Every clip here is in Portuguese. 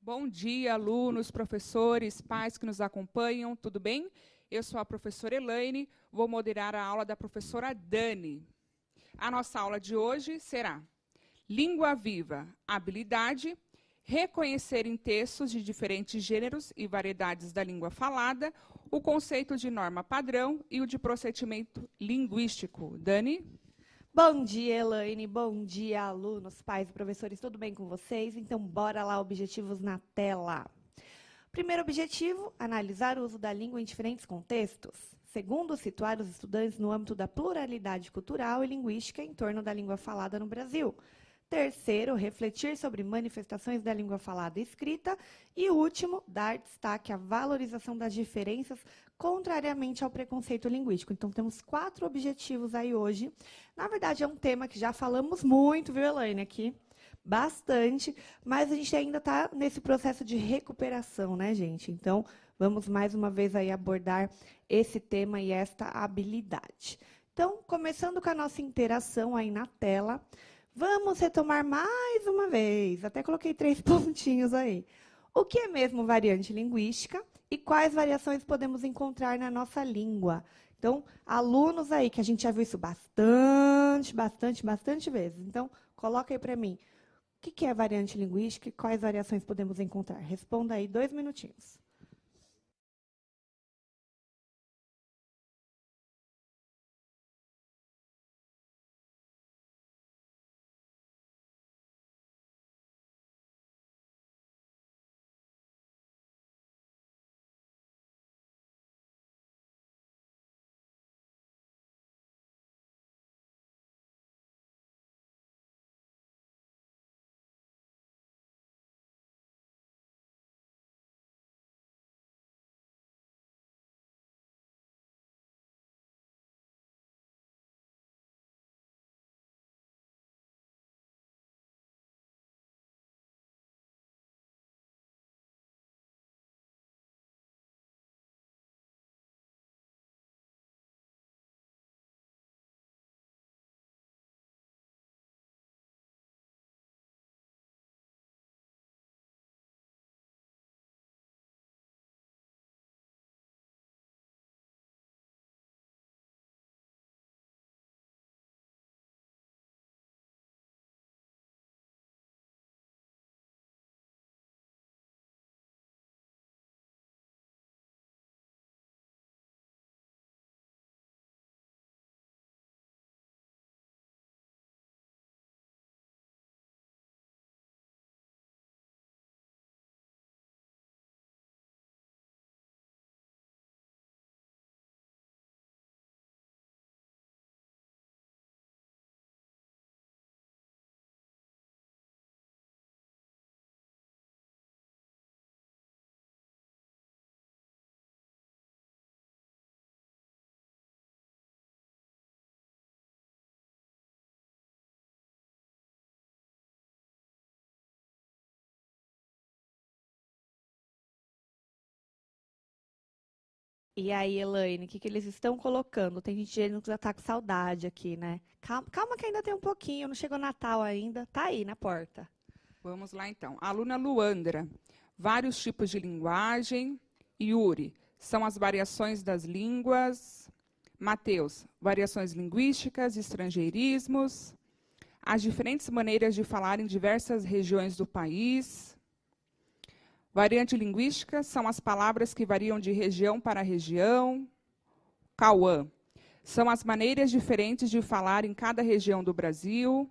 Bom dia, alunos, professores, pais que nos acompanham, tudo bem? Eu sou a professora Elaine, vou moderar a aula da professora Dani. A nossa aula de hoje será Língua Viva, habilidade, reconhecer em textos de diferentes gêneros e variedades da língua falada, o conceito de norma padrão e o de procedimento linguístico. Dani? Bom dia, Elaine. Bom dia, alunos, pais e professores. Tudo bem com vocês? Então, bora lá, objetivos na tela. Primeiro objetivo, analisar o uso da língua em diferentes contextos. Segundo, situar os estudantes no âmbito da pluralidade cultural e linguística em torno da língua falada no Brasil. Terceiro, refletir sobre manifestações da língua falada e escrita. E último, dar destaque à valorização das diferenças, contrariamente ao preconceito linguístico. Então, temos 4 objetivos aí hoje. Na verdade, é um tema que já falamos muito, viu, Elaine, aqui? Bastante, mas a gente ainda está nesse processo de recuperação, né, gente? Então, vamos mais uma vez aí abordar esse tema e esta habilidade. Então, começando com a nossa interação aí na tela, vamos retomar mais uma vez. Até coloquei 3 pontinhos aí. O que é mesmo variante linguística e quais variações podemos encontrar na nossa língua? Então, alunos aí, que a gente já viu isso bastante vezes. Então, coloca aí para mim. O que é variante linguística e quais variações podemos encontrar? Responda aí 2 minutinhos. E aí, Elaine, o que eles estão colocando? Tem gente dizendo que já está com saudade aqui, né? Calma que ainda tem um pouquinho, não chegou Natal ainda. Tá aí na porta. Vamos lá, então. Aluna Luandra, vários tipos de linguagem. Yuri, são as variações das línguas. Mateus, variações linguísticas, estrangeirismos. As diferentes maneiras de falar em diversas regiões do país. Variante linguística são as palavras que variam de região para região. Cauã, são as maneiras diferentes de falar em cada região do Brasil.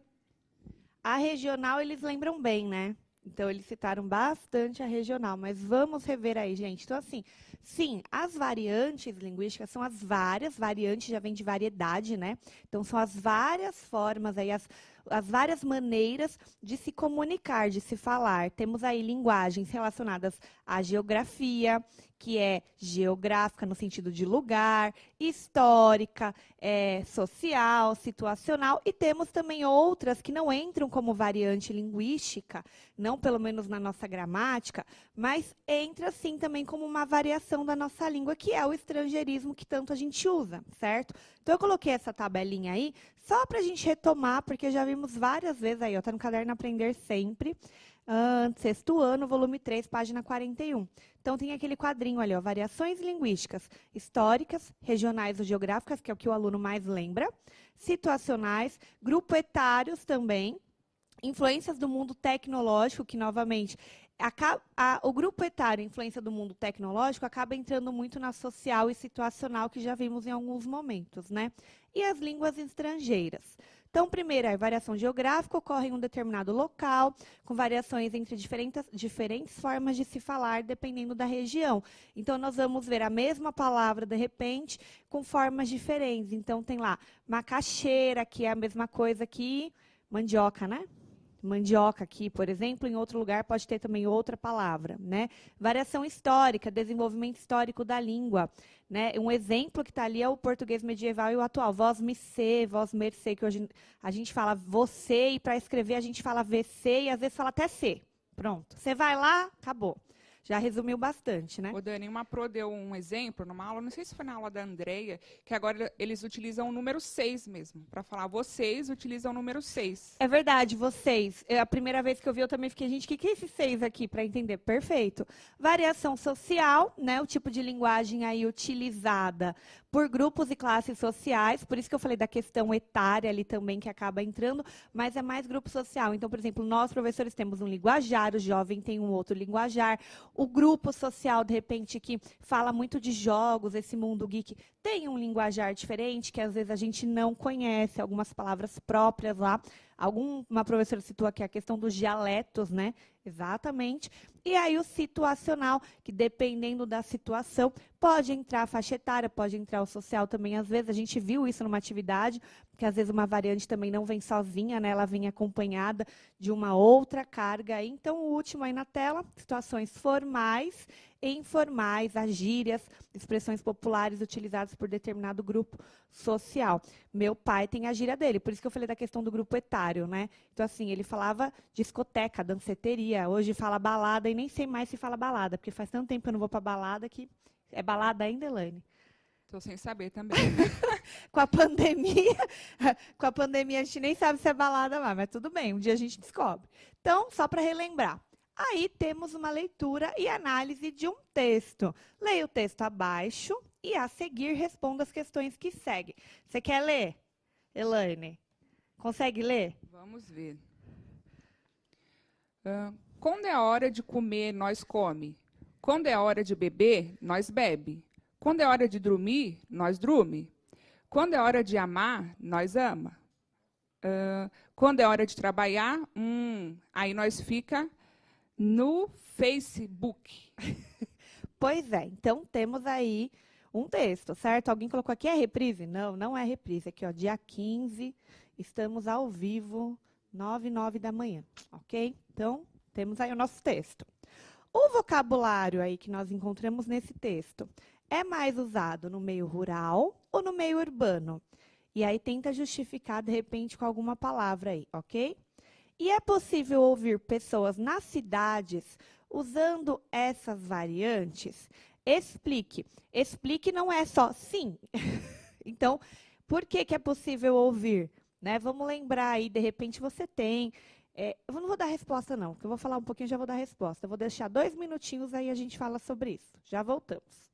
A regional eles lembram bem, né? Então, eles citaram bastante a regional, mas vamos rever aí, gente. Então, assim, sim, as variantes linguísticas são as várias, variante já vem de variedade, né? Então, são as várias formas aí, as várias maneiras de se comunicar, de se falar. Temos aí linguagens relacionadas à geografia, que é geográfica no sentido de lugar, histórica, social, situacional, e temos também outras que não entram como variante linguística, não pelo menos na nossa gramática, mas entra sim também como uma variação da nossa língua, que é o estrangeirismo que tanto a gente usa, certo? Então, eu coloquei essa tabelinha aí, só para a gente retomar, porque já vimos várias vezes aí, está no caderno Aprender Sempre, Sexto ano, volume 3, página 41. Então, tem aquele quadrinho ali, ó, variações linguísticas históricas, regionais ou geográficas, que é o que o aluno mais lembra, situacionais, grupo etários também, influências do mundo tecnológico, que, novamente, o grupo etário, influência do mundo tecnológico, acaba entrando muito na social e situacional, que já vimos em alguns momentos, né? E as línguas estrangeiras. Então, primeiro, a variação geográfica ocorre em um determinado local, com variações entre diferentes formas de se falar, dependendo da região. Então, nós vamos ver a mesma palavra, de repente, com formas diferentes. Então, tem lá macaxeira, que é a mesma coisa que mandioca, né? Mandioca aqui, por exemplo, em outro lugar pode ter também outra palavra, né? Variação histórica, desenvolvimento histórico da língua, né? Um exemplo que está ali é o português medieval e o atual. Vós me ser, vós mercê, que hoje a gente fala você e para escrever a gente fala VC e às vezes fala até C. Pronto. Você vai lá, acabou. Já resumiu bastante, né? O Dani, uma pro deu um exemplo numa aula, não sei se foi na aula da Andreia, que agora eles utilizam o número 6 mesmo. Para falar vocês, utilizam o número 6. É verdade, vocês. A primeira vez que eu vi, eu também fiquei, gente, o que é esse 6 aqui para entender? Perfeito. Variação social, né? O tipo de linguagem aí utilizada por grupos e classes sociais, por isso que eu falei da questão etária ali também, que acaba entrando, mas é mais grupo social. Então, por exemplo, nós, professores, temos um linguajar, o jovem tem um outro linguajar, o grupo social, de repente, que fala muito de jogos, esse mundo geek, tem um linguajar diferente, que às vezes a gente não conhece, algumas palavras próprias lá. Uma professora citou aqui a questão dos dialetos, né? Exatamente. E aí o situacional, que dependendo da situação, pode entrar a faixa etária, pode entrar o social também. Às vezes a gente viu isso numa atividade, que às vezes uma variante também não vem sozinha, né? Ela vem acompanhada de uma outra carga. Então, o último aí na tela, situações formais e informais, as gírias, expressões populares utilizadas por determinado grupo social. Meu pai tem a gíria dele, por isso que eu falei da questão do grupo etário, né? Então, assim, ele falava discoteca, danceteria, hoje fala balada e nem sei mais se fala balada, porque faz tanto tempo que eu não vou para balada que... É balada ainda, Elaine? Estou sem saber também. Com a pandemia, com a pandemia a gente nem sabe se é balada mais, mas tudo bem, um dia a gente descobre. Então, só para relembrar. Aí temos uma leitura e análise de um texto. Leia o texto abaixo e a seguir responda as questões que seguem. Você quer ler, Elaine? Consegue ler? Vamos ver. Quando é hora de comer, nós come. Quando é hora de beber, nós bebe. Quando é hora de dormir, nós drume. Quando é hora de amar, nós ama. Quando é hora de trabalhar, aí nós fica no Facebook. Pois é, então temos aí um texto, certo? Alguém colocou aqui, é reprise? Não, não é reprise. Aqui, ó, dia 15, estamos ao vivo, 9h09 da manhã, ok? Então, temos aí o nosso texto. O vocabulário aí que nós encontramos nesse texto é mais usado no meio rural ou no meio urbano? E aí tenta justificar, de repente, com alguma palavra aí, ok? E é possível ouvir pessoas nas cidades usando essas variantes? Explique. Explique não é só sim. Então, por que que é possível ouvir? Né? Vamos lembrar aí, de repente você tem... eu não vou dar resposta não, porque eu vou falar um pouquinho e já vou dar resposta. Eu vou deixar 2 minutinhos aí a gente fala sobre isso. Já voltamos.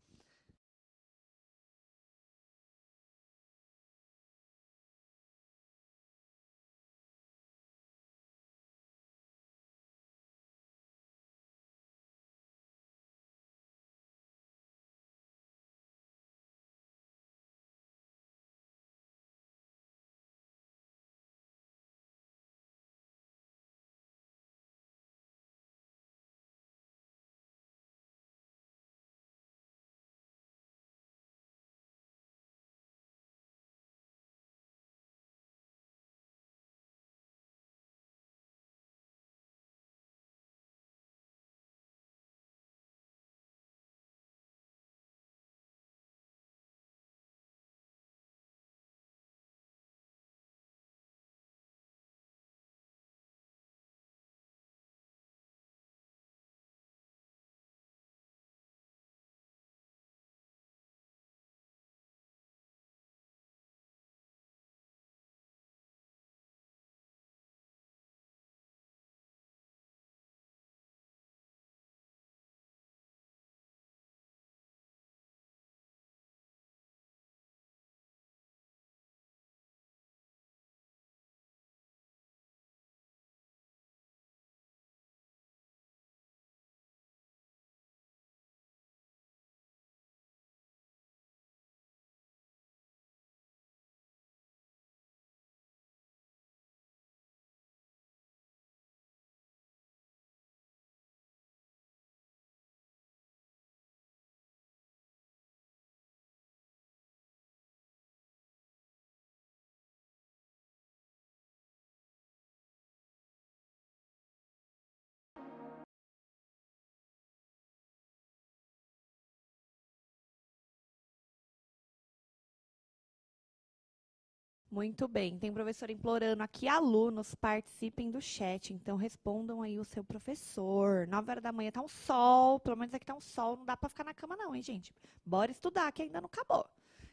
Muito bem. Tem professor implorando aqui, alunos participem do chat. Então, respondam aí o seu professor. 9 horas da manhã tá um sol. Pelo menos aqui tá um sol. Não dá para ficar na cama não, hein, gente? Bora estudar, que ainda não acabou.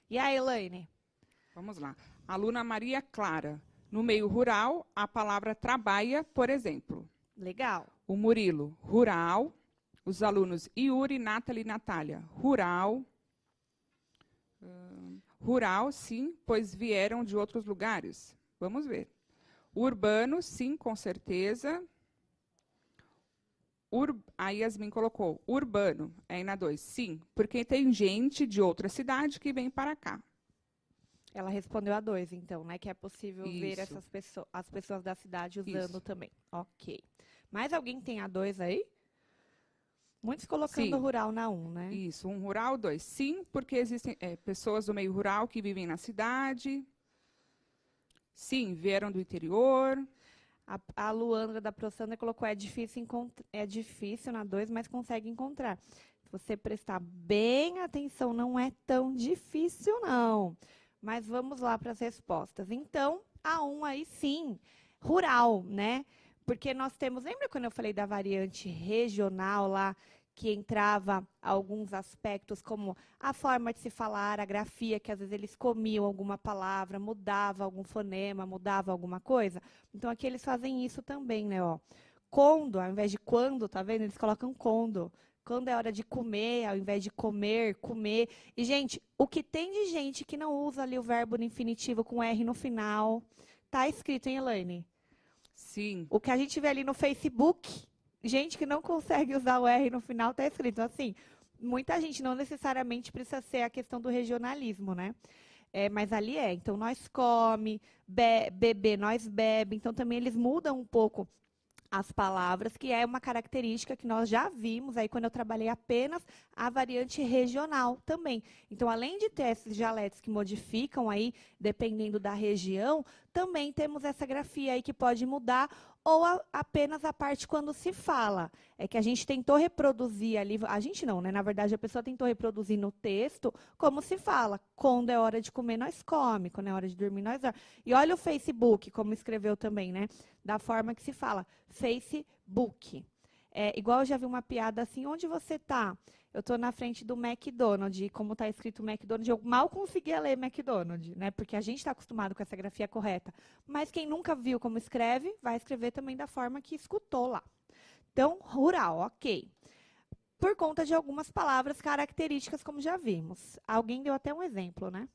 E aí, Elaine? Vamos lá. Aluna Maria Clara. No meio rural, a palavra trabalha, por exemplo. Legal. O Murilo, rural. Os alunos Yuri, Nathalie e Natália, rural. Rural, sim, pois vieram de outros lugares. Vamos ver. Urbano, sim, com certeza. A Yasmin colocou, urbano, aí na 2, sim, porque tem gente de outra cidade que vem para cá. Ela respondeu a 2, então, né? Que é possível ver Isso. as pessoas da cidade usando Isso. também. Ok. Mais alguém tem a 2 aí? Muitos colocando Sim. rural na 1, né? Isso, um rural, 2. Sim, porque existem pessoas do meio rural que vivem na cidade. Sim, vieram do interior. A Luandra da ProSandra colocou, é difícil na 2, mas consegue encontrar. Se você prestar bem atenção, não é tão difícil, não. Mas vamos lá para as respostas. Então, a 1 aí sim, rural, né? Porque nós temos, lembra quando eu falei da variante regional lá, que entrava alguns aspectos como a forma de se falar, a grafia, que às vezes eles comiam alguma palavra, mudava algum fonema, mudava alguma coisa. Então, aqui eles fazem isso também, né? Ó. Condo, ao invés de quando, tá vendo? Eles colocam condo. Quando é hora de comer, ao invés de comer, comer. E, gente, o que tem de gente que não usa ali o verbo no infinitivo com R no final, tá escrito, hein, Elaine? Sim. O que a gente vê ali no Facebook, gente que não consegue usar o R no final, tá escrito assim. Muita gente, não necessariamente precisa ser a questão do regionalismo, né? Mas ali é. Então, nós come, beber, nós bebe. Então, também eles mudam um pouco as palavras, que é uma característica que nós já vimos aí quando eu trabalhei apenas a variante regional também. Então, além de ter esses dialetos que modificam aí, dependendo da região, também temos essa grafia aí que pode mudar, ou apenas a parte quando se fala. É que a gente tentou reproduzir ali, a gente não, né? Na verdade, a pessoa tentou reproduzir no texto como se fala. Quando é hora de comer, nós come. Quando é hora de dormir, nós dorme. E olha o Facebook, como escreveu também, né? Da forma que se fala. Facebook. Igual eu já vi uma piada assim, onde você está? Eu estou na frente do McDonald's, e como está escrito McDonald's, eu mal conseguia ler McDonald's, né? Porque a gente está acostumado com essa grafia correta. Mas quem nunca viu como escreve, vai escrever também da forma que escutou lá. Então, rural, ok. Por conta de algumas palavras características, como já vimos. Alguém deu até um exemplo, né?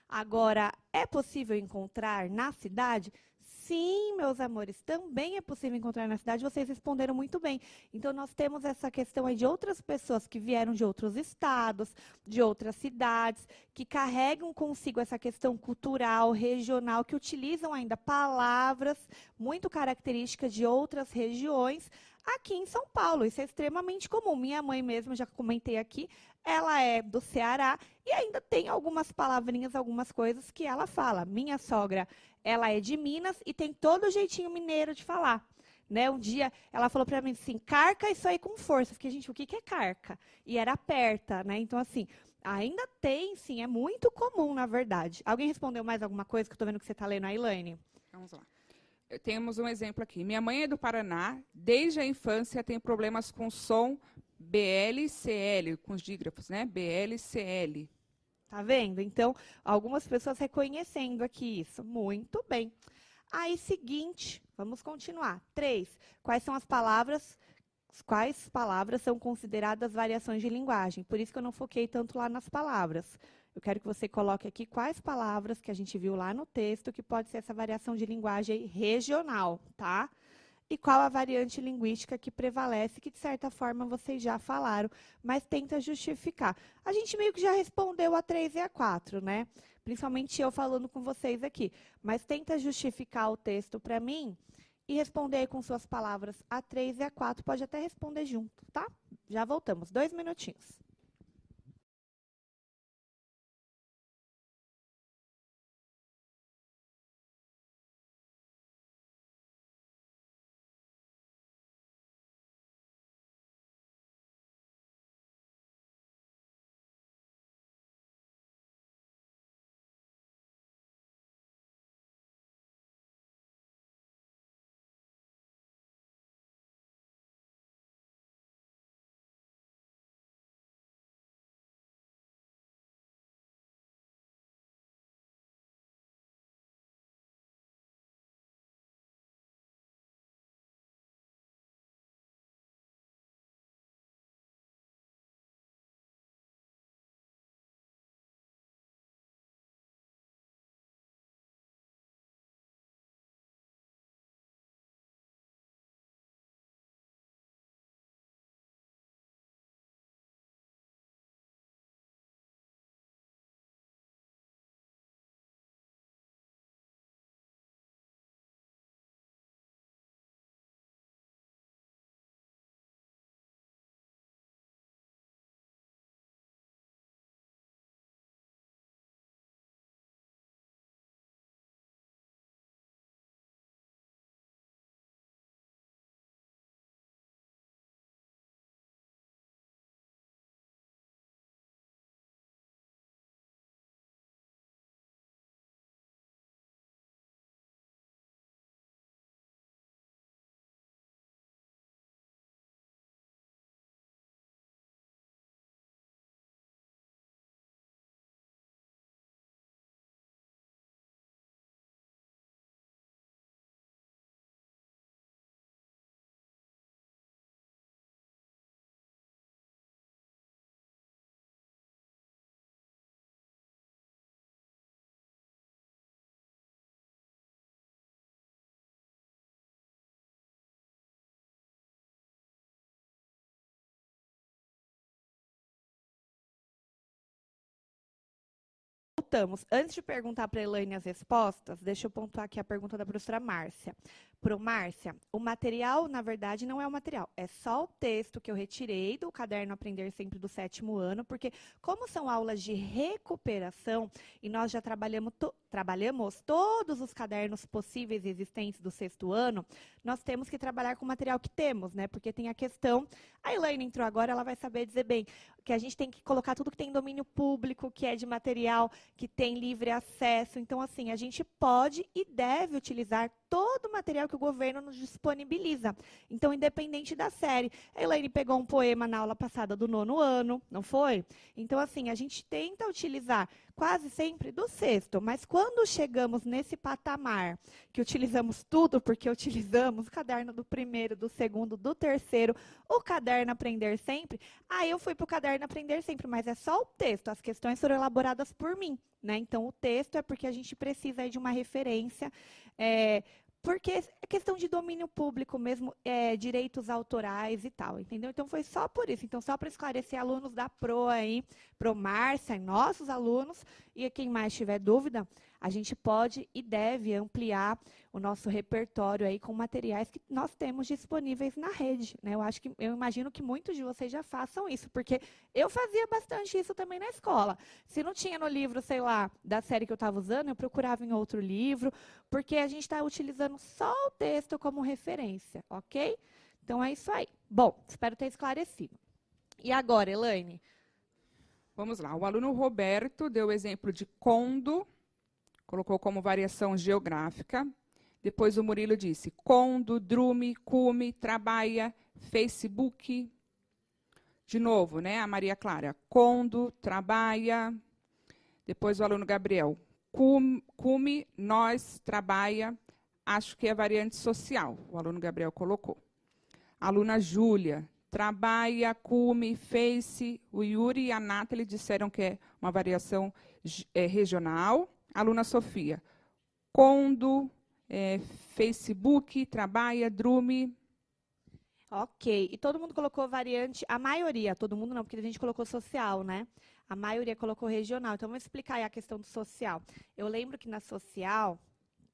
Agora, é possível encontrar na cidade? Sim, meus amores, também é possível encontrar na cidade, vocês responderam muito bem. Então, nós temos essa questão aí de outras pessoas que vieram de outros estados, de outras cidades, que carregam consigo essa questão cultural, regional, que utilizam ainda palavras muito características de outras regiões aqui em São Paulo. Isso é extremamente comum. Minha mãe mesmo, já comentei aqui, ela é do Ceará e ainda tem algumas palavrinhas, algumas coisas que ela fala. Minha sogra, ela é de Minas e tem todo o jeitinho mineiro de falar. Né? Um dia ela falou para mim assim, carca isso aí com força. Eu fiquei, gente, o que é carca? E era aperta, né? Então, assim, ainda tem, sim, é muito comum, na verdade. Alguém respondeu mais alguma coisa que eu estou vendo que você está lendo aí, Elaine? Vamos lá. Temos um exemplo aqui. Minha mãe é do Paraná, desde a infância tem problemas com som BL-CL, com os dígrafos, né? BL-CL. Tá vendo? Então, algumas pessoas reconhecendo aqui isso. Muito bem. Aí, seguinte, vamos continuar. 3. Quais palavras são consideradas variações de linguagem? Por isso que eu não foquei tanto lá nas palavras. Eu quero que você coloque aqui quais palavras que a gente viu lá no texto que pode ser essa variação de linguagem regional, tá? E qual a variante linguística que prevalece, que de certa forma vocês já falaram, mas tenta justificar. A gente meio que já respondeu a 3 e a 4, né? Principalmente eu falando com vocês aqui. Mas tenta justificar o texto para mim e responder aí com suas palavras a 3 e a 4. Pode até responder junto, tá? Já voltamos. 2 minutinhos. voltamos. Antes de perguntar para a Elaine as respostas, deixa eu pontuar aqui a pergunta da professora Márcia. Márcia, o material, na verdade, não é o material. É só o texto que eu retirei do caderno Aprender Sempre do 7º ano, porque como são aulas de recuperação, e nós já trabalhamos todos os cadernos possíveis e existentes do 6º ano, nós temos que trabalhar com o material que temos, né? Porque tem a questão, a Elaine entrou agora, ela vai saber dizer bem, que a gente tem que colocar tudo que tem domínio público, que é de material, que tem livre acesso. Então, assim, a gente pode e deve utilizar todo o material que o governo nos disponibiliza. Então, independente da série. A Elaine pegou um poema na aula passada do 9º ano, não foi? Então, assim, a gente tenta utilizar quase sempre do 6º, mas quando chegamos nesse patamar, que utilizamos tudo, porque utilizamos o caderno do 1º, do 2º, do 3º, o caderno Aprender Sempre, aí eu fui para o caderno Aprender Sempre, mas é só o texto, as questões foram elaboradas por mim, né? Então, o texto é porque a gente precisa aí de uma referência, porque é questão de domínio público mesmo, direitos autorais e tal, entendeu? Então, foi só por isso. Então, só para esclarecer alunos da PRO aí, PRO Márcia e nossos alunos, e quem mais tiver dúvida, a gente pode e deve ampliar o nosso repertório aí com materiais que nós temos disponíveis na rede, né? Eu imagino que muitos de vocês já façam isso, porque eu fazia bastante isso também na escola. Se não tinha no livro, sei lá, da série que eu estava usando, eu procurava em outro livro, porque a gente está utilizando só o texto como referência, ok? Então, é isso aí. Bom, espero ter esclarecido. E agora, Elaine? Vamos lá. O aluno Roberto deu o exemplo de condo, colocou como variação geográfica. Depois o Murilo disse condo, drume, cume, trabalha, Facebook. De novo, né? A Maria Clara, condo, trabalha. Depois o aluno Gabriel, cume, nós, trabalha. Acho que é variante social, o aluno Gabriel colocou. A aluna Júlia, trabalha, cume, face. O Yuri e a Nathalie disseram que é uma variação regional. A aluna Sofia, condo, Facebook, trabalha, drume. Ok. E todo mundo colocou variante, a maioria, todo mundo não, porque a gente colocou social, né? A maioria colocou regional. Então, vamos explicar aí a questão do social. Eu lembro que na social,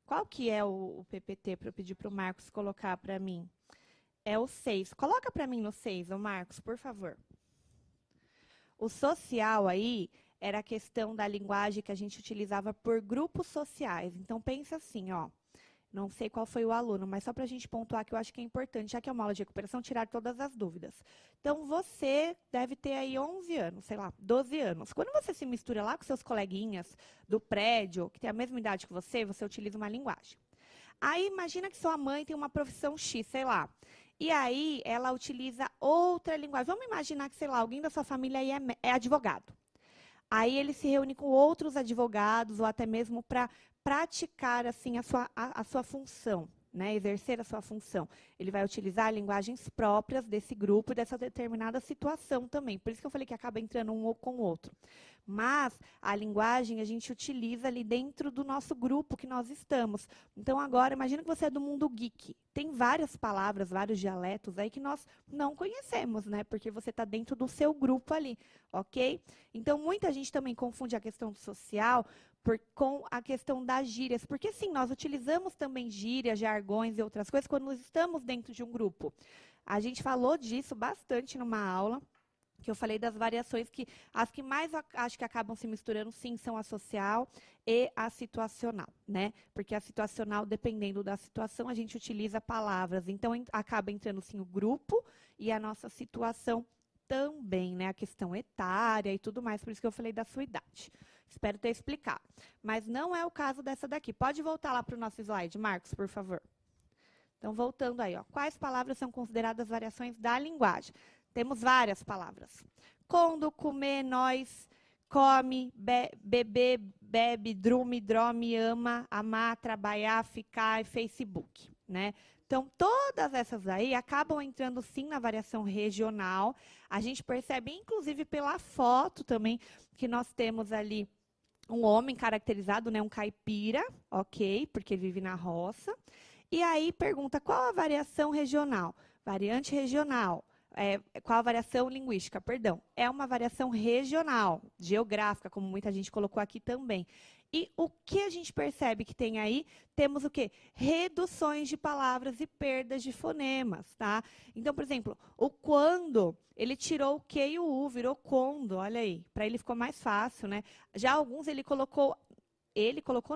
qual que é o PPT para eu pedir para o Marcos colocar para mim? É o 6. Coloca para mim no 6, ô Marcos, por favor. O social aí era a questão da linguagem que a gente utilizava por grupos sociais. Então, pensa assim, ó. Não sei qual foi o aluno, mas só para a gente pontuar que eu acho que é importante, já que é uma aula de recuperação, tirar todas as dúvidas. Então, você deve ter aí 11 anos, sei lá, 12 anos. Quando você se mistura lá com seus coleguinhas do prédio, que tem a mesma idade que você utiliza uma linguagem. Aí, imagina que sua mãe tem uma profissão X, sei lá. E aí, ela utiliza outra linguagem. Vamos imaginar que, sei lá, alguém da sua família aí é advogado. Aí, ele se reúne com outros advogados, ou até mesmo para praticar assim, a sua função, né? Exercer a sua função. Ele vai utilizar linguagens próprias desse grupo, dessa determinada situação também. Por isso que eu falei que acaba entrando um com o outro. Mas a linguagem a gente utiliza ali dentro do nosso grupo que nós estamos. Então, agora, imagina que você é do mundo geek. Tem várias palavras, vários dialetos aí que nós não conhecemos, né? Porque você está dentro do seu grupo ali, ok? Então, muita gente também confunde a questão do social com a questão das gírias. Porque, sim, nós utilizamos também gírias, jargões e outras coisas quando nós estamos dentro de um grupo. A gente falou disso bastante numa aula, que eu falei das variações que as que mais acho que acabam se misturando, sim, são a social e a situacional, né? Porque a situacional, dependendo da situação, a gente utiliza palavras. Então, acaba entrando, sim, o grupo e a nossa situação também, né? A questão etária e tudo mais, por isso que eu falei da sua idade. Espero ter explicado. Mas não é o caso dessa daqui. Pode voltar lá para o nosso slide, Marcos, por favor. Então, voltando aí, ó. Quais palavras são consideradas variações da linguagem? Temos várias palavras. Condo, comer, nós, come, beber, bebe, drume, drome, ama, amar, trabalhar, ficar e Facebook, né? Então, todas essas aí acabam entrando, sim, na variação regional. A gente percebe, inclusive, pela foto também, que nós temos ali um homem caracterizado, né, um caipira, ok? Porque ele vive na roça. E aí, pergunta, qual a variação regional? Variante regional. qual a variação linguística? Perdão, é uma variação regional, geográfica, como muita gente colocou aqui também. E o que a gente percebe que tem aí? Temos o quê? Reduções de palavras e perdas de fonemas, tá? Então, por exemplo, o quando, ele tirou o que e o u, virou quando, olha aí. Para ele ficou mais fácil, né? Já alguns ele colocou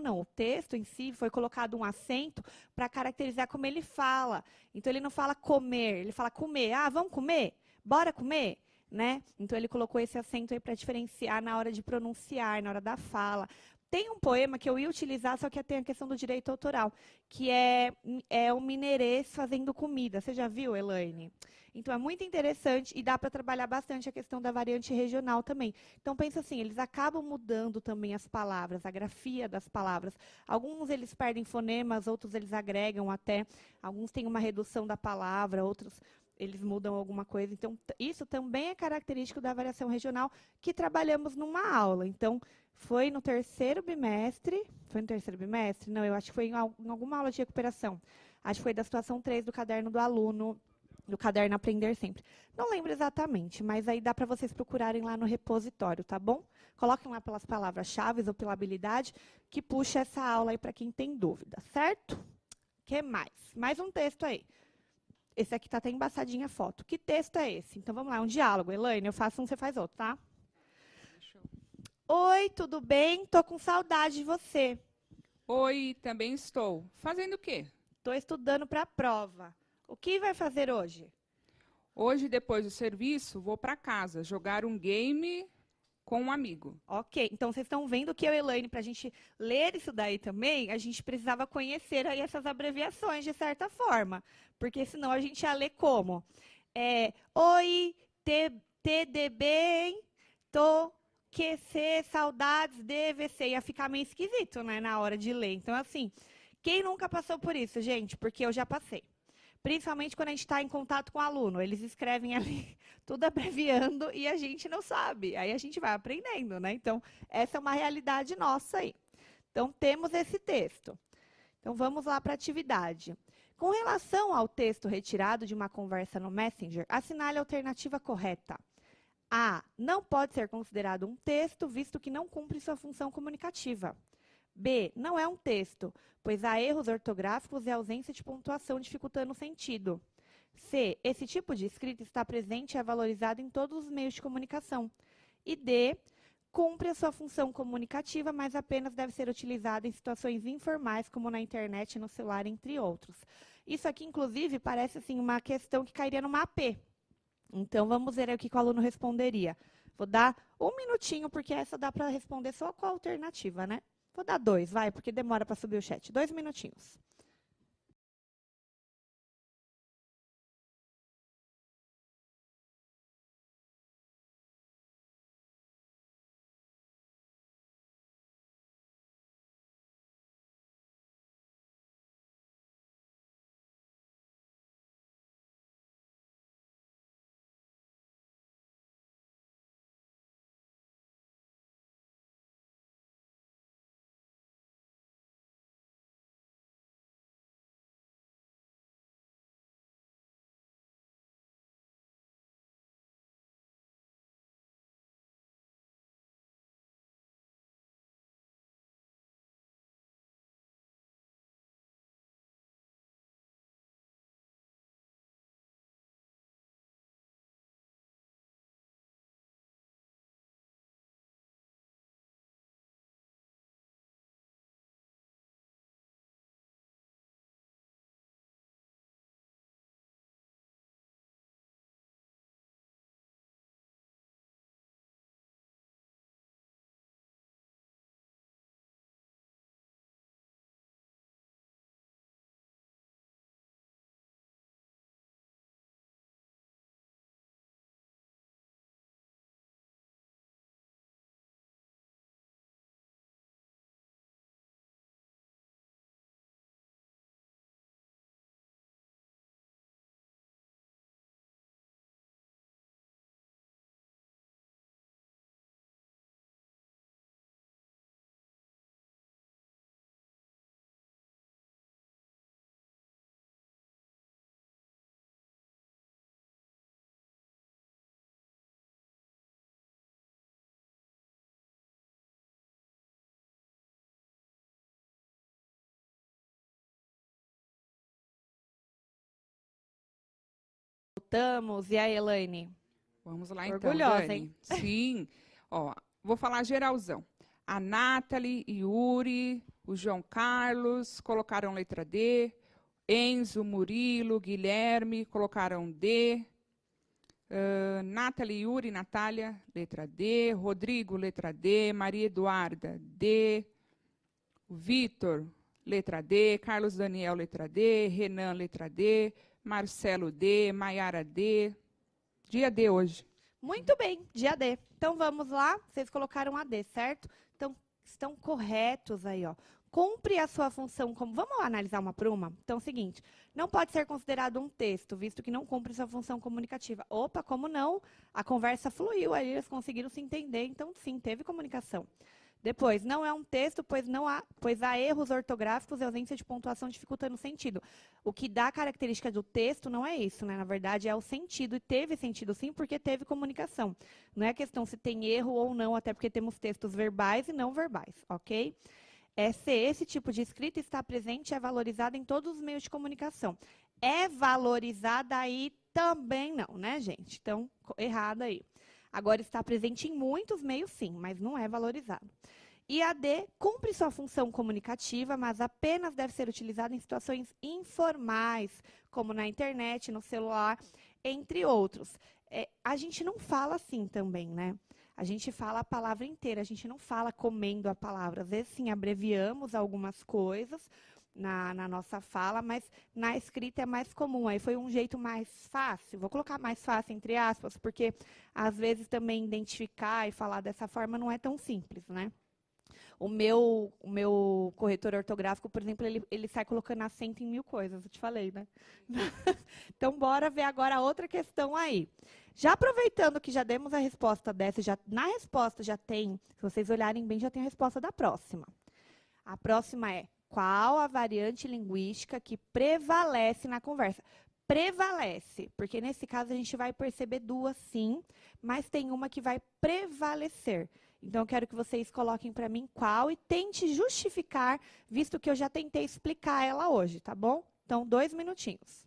não, o texto em si foi colocado um acento para caracterizar como ele fala. Então, ele não fala comer, ele fala comer. Ah, vamos comer? Bora comer? Né? Então, ele colocou esse acento aí para diferenciar na hora de pronunciar, na hora da fala. Tem um poema que eu ia utilizar, só que tem a questão do direito autoral, que é o mineirês fazendo comida. Você já viu, Elaine? Então, é muito interessante e dá para trabalhar bastante a questão da variante regional também. Então, pensa assim, eles acabam mudando também as palavras, a grafia das palavras. Alguns eles perdem fonemas, outros eles agregam até. Alguns têm uma redução da palavra, outros eles mudam alguma coisa. Então, isso também é característico da variação regional que trabalhamos numa aula. Então, foi no terceiro bimestre. Foi no terceiro bimestre? Não, eu acho que foi em alguma aula de recuperação. Acho que foi da situação 3 do caderno do aluno, do caderno Aprender Sempre. Não lembro exatamente, mas aí dá para vocês procurarem lá no repositório, tá bom? Coloquem lá pelas palavras-chave ou pela habilidade, que puxa essa aula aí para quem tem dúvida, certo? O que mais? Mais um texto aí. Esse aqui tá até embaçadinha a foto. Que texto é esse? Então, vamos lá, um diálogo. Elaine, eu faço um, você faz outro, tá? Oi, tudo bem? Tô com saudade de você. Oi, também estou. Fazendo o quê? Tô estudando para a prova. O que vai fazer hoje? Hoje, depois do serviço, vou para casa jogar um game com um amigo. Ok, então vocês estão vendo que eu e a Elaine, para a gente ler isso daí também, a gente precisava conhecer aí essas abreviações de certa forma, porque senão a gente ia ler como? Oi, TDB, tô, QC, saudades, DVC, ia ficar meio esquisito, né, na hora de ler. Então, assim, quem nunca passou por isso, gente? Porque eu já passei. Principalmente quando a gente está em contato com o aluno, eles escrevem ali tudo abreviando e a gente não sabe. Aí a gente vai aprendendo, né? Então, essa é uma realidade nossa aí. Então, temos esse texto. Então, vamos lá para a atividade. Com relação ao texto retirado de uma conversa no Messenger, assinale a alternativa correta. A. Não pode ser considerado um texto, visto que não cumpre sua função comunicativa. B. Não é um texto, pois há erros ortográficos e ausência de pontuação dificultando o sentido. C. Esse tipo de escrita está presente e é valorizado em todos os meios de comunicação. E D. Cumpre a sua função comunicativa, mas apenas deve ser utilizada em situações informais, como na internet, no celular, entre outros. Isso aqui, inclusive, parece assim, uma questão que cairia numa AP. Então, vamos ver aí o que o aluno responderia. Vou dar um minutinho, porque essa dá para responder só com a alternativa, né? Vou dar 2, vai, porque demora para subir o chat. 2 minutinhos. Voltamos. E aí, Elaine? Vamos lá, então, Orgulhosa, Dani. hein? Sim. Ó, vou falar geralzão. A Nathalie, Yuri, o João Carlos colocaram letra D. Enzo, Murilo, Guilherme colocaram D. Nathalie, Yuri, Natália, letra D. Rodrigo, letra D. Maria Eduarda, D. O Vitor, letra D. Carlos Daniel, letra D. Renan, letra D. Marcelo, D. Maiara, D. Dia D hoje. Muito bem, dia D. Então, vamos lá. Vocês colocaram a D, certo? Então, estão corretos aí, ó. Cumpre a sua função como... Vamos analisar uma por uma? Então, é o seguinte, não pode ser considerado um texto, visto que não cumpre sua função comunicativa. Opa, como não? A conversa fluiu, aí eles conseguiram se entender, então, sim, teve comunicação. Depois, não é um texto, pois há erros ortográficos e ausência de pontuação dificultando o sentido. O que dá a característica do texto não é isso, né? Na verdade, é o sentido, e teve sentido sim, porque teve comunicação. Não é questão se tem erro ou não, até porque temos textos verbais e não verbais, ok? Se esse tipo de escrita está presente, é valorizada em todos os meios de comunicação. É valorizada aí também não, né, gente? Então, errado aí. Agora, está presente em muitos meios, sim, mas não é valorizado. E a D cumpre sua função comunicativa, mas apenas deve ser utilizada em situações informais, como na internet, no celular, entre outros. A gente não fala assim também, né? A gente fala a palavra inteira, a gente não fala comendo a palavra. Às vezes, sim, abreviamos algumas coisas na nossa fala, mas na escrita é mais comum. Aí foi um jeito mais fácil, vou colocar mais fácil entre aspas, porque às vezes também identificar e falar dessa forma não é tão simples, né? O meu corretor ortográfico, por exemplo, ele sai colocando acento em 1000 coisas, eu te falei, né? Então, bora ver agora outra questão aí. Já aproveitando que já demos a resposta dessa, na resposta já tem, se vocês olharem bem, já tem a resposta da próxima. A próxima é: qual a variante linguística que prevalece na conversa? Prevalece, porque nesse caso a gente vai perceber duas sim, mas tem uma que vai prevalecer. Então, eu quero que vocês coloquem para mim qual e tente justificar, visto que eu já tentei explicar ela hoje, tá bom? Então, 2 minutinhos.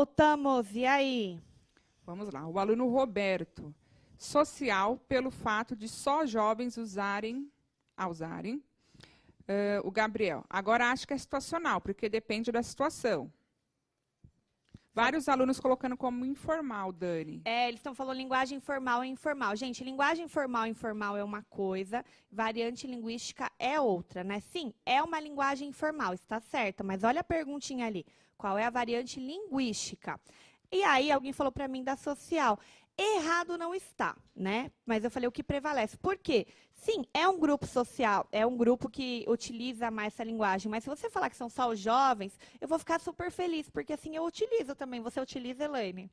Voltamos, e aí? Vamos lá. O aluno Roberto. Social, pelo fato de só jovens usarem. O Gabriel. Agora acho que é situacional, porque depende da situação. Vários alunos colocando como informal, Dani. Eles estão falando linguagem formal e informal. Gente, linguagem formal e informal é uma coisa, variante linguística é outra, né? Sim, é uma linguagem informal, está certa, mas olha a perguntinha ali. Qual é a variante linguística? E aí, alguém falou para mim da social. Errado não está, né? Mas eu falei o que prevalece. Por quê? Sim, é um grupo social, é um grupo que utiliza mais essa linguagem. Mas se você falar que são só os jovens, eu vou ficar super feliz, porque assim eu utilizo também. Você utiliza, Elaine?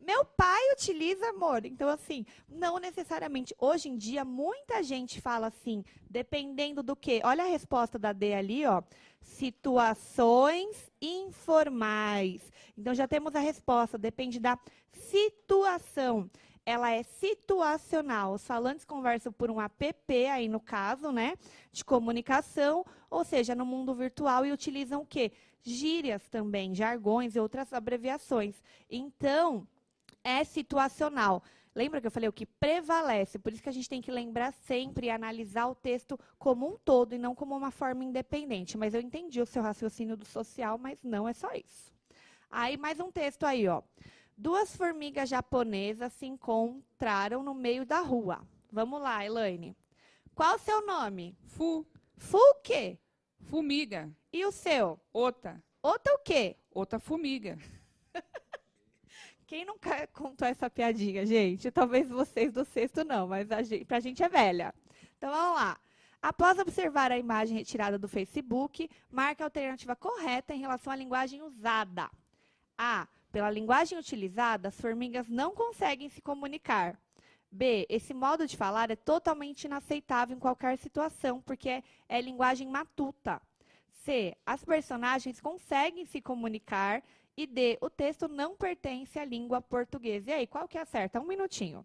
Meu pai utiliza, amor. Então, assim, não necessariamente. Hoje em dia, muita gente fala assim, dependendo do quê? Olha a resposta da D ali, ó. Situações informais. Então, já temos a resposta. Depende da situação. Ela é situacional. Os falantes conversam por um app, aí no caso, né? De comunicação, ou seja, no mundo virtual, e utilizam o quê? Gírias também, jargões e outras abreviações. Então, é situacional. Lembra que eu falei o que prevalece? Por isso que a gente tem que lembrar sempre e analisar o texto como um todo e não como uma forma independente. Mas eu entendi o seu raciocínio do social, mas não é só isso. Aí, mais um texto aí, ó. 2 formigas japonesas se encontraram no meio da rua. Vamos lá, Elaine. Qual o seu nome? Fu o quê? Formiga. E o seu? Ota. Ota o quê? Ota formiga. Quem nunca contou essa piadinha, gente? Talvez vocês do sexto não, mas pra gente é velha. Então, vamos lá. Após observar a imagem retirada do Facebook, marque a alternativa correta em relação à linguagem usada. A. Pela linguagem utilizada, as formigas não conseguem se comunicar. B. Esse modo de falar é totalmente inaceitável em qualquer situação, porque é linguagem matuta. C. As personagens conseguem se comunicar. E D. O texto não pertence à língua portuguesa. E aí, qual que é a certa? 1 minutinho.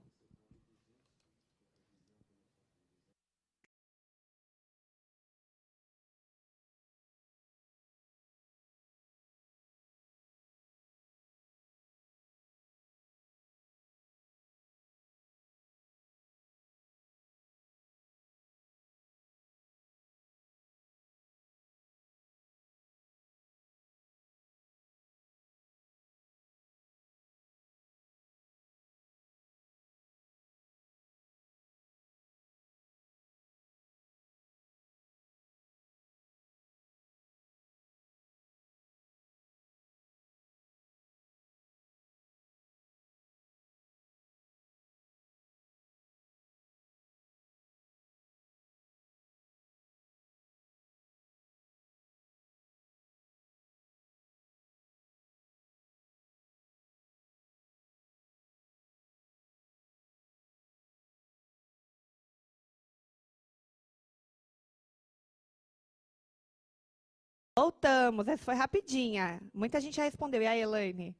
Voltamos. Essa foi rapidinha. Muita gente já respondeu. E aí, Elaine?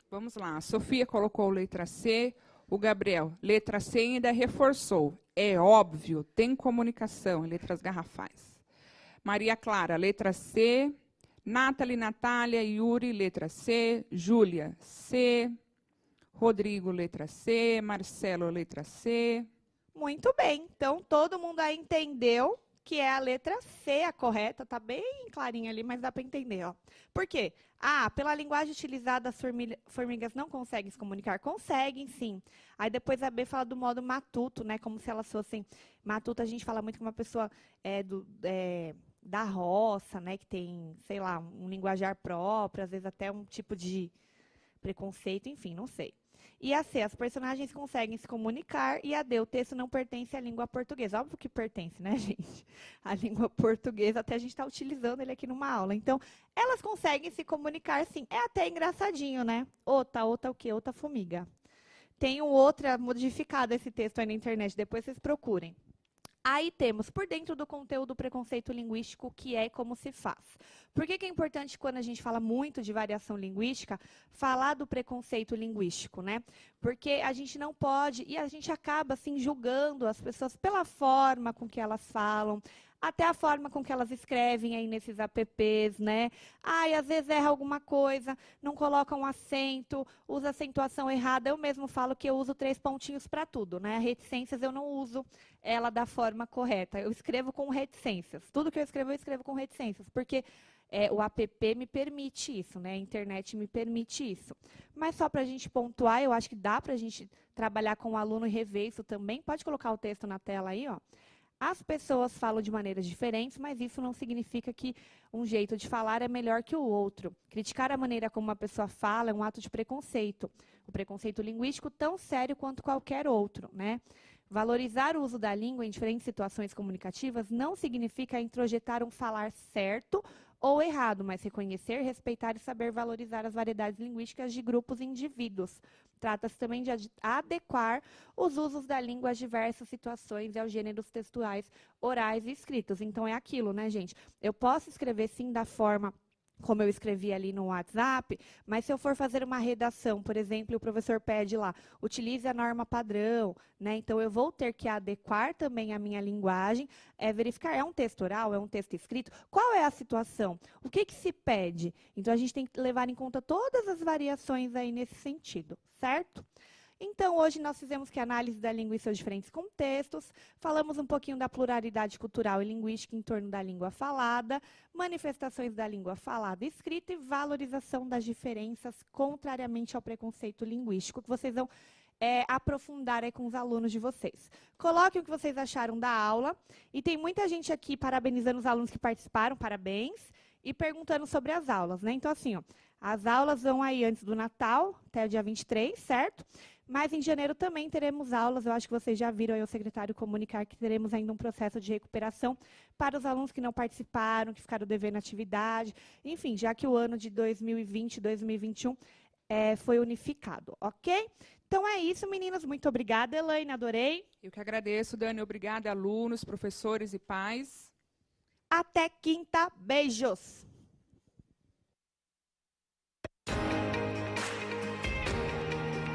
Vamos lá. A Sofia colocou letra C. O Gabriel, letra C, ainda reforçou. É óbvio, tem comunicação em letras garrafais. Maria Clara, letra C. Nathalie, Natália, Yuri, letra C. Júlia, C. Rodrigo, letra C. Marcelo, letra C. Muito bem. Então, todo mundo aí entendeu que é a letra C a correta. Tá bem clarinha ali, mas dá para entender, ó. Por quê? Ah, pela linguagem utilizada, as formigas não conseguem se comunicar? Conseguem, sim. Aí depois a B fala do modo matuto, né? Como se elas fossem... Matuto, a gente fala muito que uma pessoa da roça, né? Que tem, sei lá, um linguajar próprio, às vezes até um tipo de preconceito, enfim, não sei. E a C, as personagens conseguem se comunicar. E a D, o texto não pertence à língua portuguesa. Óbvio que pertence, né, gente? A língua portuguesa, até a gente está utilizando ele aqui numa aula. Então, elas conseguem se comunicar, sim. É até engraçadinho, né? Ota o quê? Ota formiga. Tem outra modificada esse texto aí na internet, depois vocês procurem. Aí temos, por dentro do conteúdo, preconceito linguístico, que é como se faz. Por que é importante, quando a gente fala muito de variação linguística, falar do preconceito linguístico, né? Porque a gente não pode, e a gente acaba, assim, julgando as pessoas pela forma com que elas falam, até a forma com que elas escrevem aí nesses apps, né? Ai, às vezes erra alguma coisa, não coloca um acento, usa acentuação errada. Eu mesmo falo que eu uso 3 pontinhos para tudo, né? Reticências eu não uso ela da forma correta. Eu escrevo com reticências. Tudo que eu escrevo com reticências, porque o app me permite isso, né? A internet me permite isso. Mas só para a gente pontuar, eu acho que dá para a gente trabalhar com o aluno e rever isso também. Pode colocar o texto na tela aí, ó. As pessoas falam de maneiras diferentes, mas isso não significa que um jeito de falar é melhor que o outro. Criticar a maneira como uma pessoa fala é um ato de preconceito. O preconceito linguístico tão sério quanto qualquer outro, né? Valorizar o uso da língua em diferentes situações comunicativas não significa introjetar um falar certo ou errado, mas reconhecer, respeitar e saber valorizar as variedades linguísticas de grupos e indivíduos. Trata-se também de adequar os usos da língua às diversas situações e aos gêneros textuais, orais e escritos. Então, é aquilo, né, gente? Eu posso escrever, sim, da forma como eu escrevi ali no WhatsApp, mas se eu for fazer uma redação, por exemplo, e o professor pede lá, utilize a norma padrão, né? Então, eu vou ter que adequar também a minha linguagem, verificar, é um texto oral, é um texto escrito, qual é a situação? O que se pede? Então, a gente tem que levar em conta todas as variações aí nesse sentido, certo? Então, hoje nós fizemos que análise da língua em seus diferentes contextos, falamos um pouquinho da pluralidade cultural e linguística em torno da língua falada, manifestações da língua falada e escrita e valorização das diferenças contrariamente ao preconceito linguístico, que vocês vão aprofundar aí com os alunos de vocês. Coloquem o que vocês acharam da aula, e tem muita gente aqui parabenizando os alunos que participaram, parabéns, e perguntando sobre as aulas, né? Então, assim, ó, as aulas vão aí antes do Natal, até o dia 23, certo? Mas em janeiro também teremos aulas, eu acho que vocês já viram aí o secretário comunicar que teremos ainda um processo de recuperação para os alunos que não participaram, que ficaram devendo atividade, enfim, já que o ano de 2020 e 2021 foi unificado, ok? Então é isso, meninas, muito obrigada, Elaine, adorei. Eu que agradeço, Dani, obrigada, alunos, professores e pais. Até quinta, beijos!